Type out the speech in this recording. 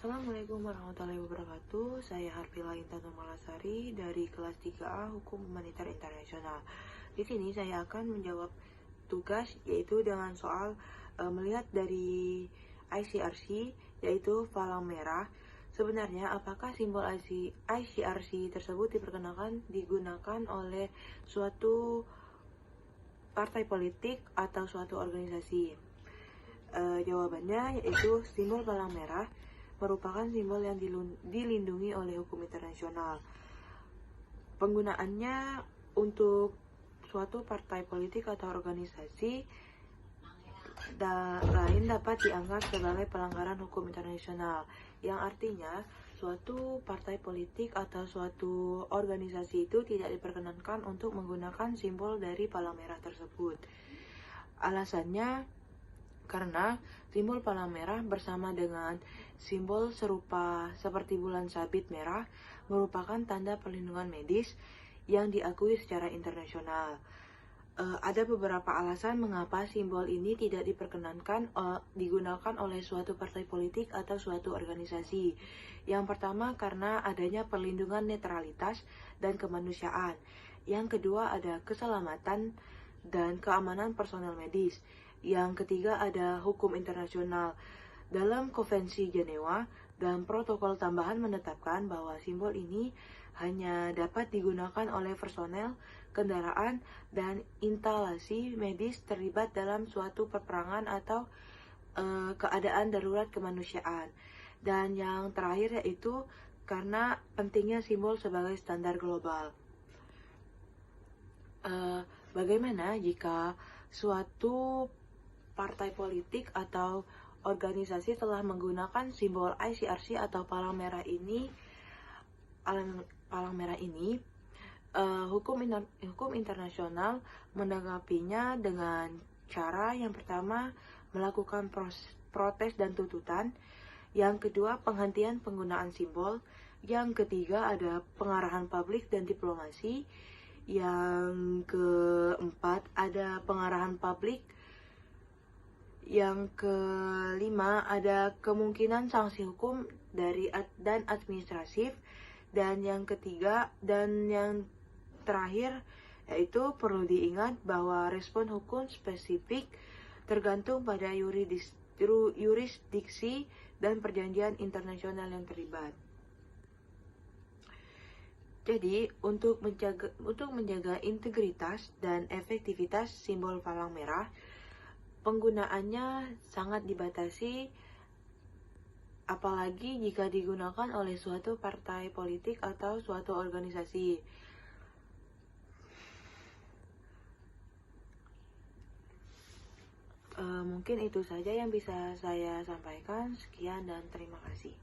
Assalamualaikum warahmatullahi wabarakatuh. Saya Harfila Intan Malasari dari kelas 3A Hukum Humanitar Internasional. Di sini saya akan menjawab tugas yaitu dengan soal melihat dari ICRC yaitu palang merah. Sebenarnya apakah simbol ICRC tersebut digunakan oleh suatu partai politik atau suatu organisasi? Jawabannya yaitu simbol palang merah merupakan simbol yang dilindungi oleh hukum internasional. Penggunaannya untuk suatu partai politik atau organisasi lain dapat dianggap sebagai pelanggaran hukum internasional, yang artinya suatu partai politik atau suatu organisasi itu tidak diperkenankan untuk menggunakan simbol dari palang merah tersebut. Alasannya karena simbol palang merah bersama dengan simbol serupa seperti bulan sabit merah merupakan tanda perlindungan medis yang diakui secara internasional. Ada beberapa alasan mengapa simbol ini tidak diperkenankan digunakan oleh suatu partai politik atau suatu organisasi. Yang pertama, karena adanya perlindungan netralitas dan kemanusiaan. Yang kedua, ada keselamatan dan keamanan personel medis. Yang ketiga, ada hukum internasional. Dalam Konvensi Jenewa dan protokol tambahan menetapkan bahwa simbol ini hanya dapat digunakan oleh personel, kendaraan, dan instalasi medis terlibat dalam suatu peperangan atau keadaan darurat kemanusiaan. Dan yang terakhir yaitu karena pentingnya simbol sebagai standar global. Bagaimana jika suatu partai politik atau organisasi telah menggunakan simbol ICRC atau palang merah ini? Hukum internasional menanggapinya dengan cara yang pertama melakukan protes dan tuntutan, yang kedua penghentian penggunaan simbol, yang ketiga ada pengarahan publik dan diplomasi, yang keempat ada pengarahan publik, yang kelima ada kemungkinan sanksi hukum dan administratif, dan yang ketiga dan yang terakhir yaitu perlu diingat bahwa respon hukum spesifik tergantung pada yurisdiksi dan perjanjian internasional yang terlibat. Jadi, untuk menjaga integritas dan efektivitas simbol palang merah, penggunaannya sangat dibatasi, apalagi jika digunakan oleh suatu partai politik atau suatu organisasi. Mungkin itu saja yang bisa saya sampaikan. Sekian dan terima kasih.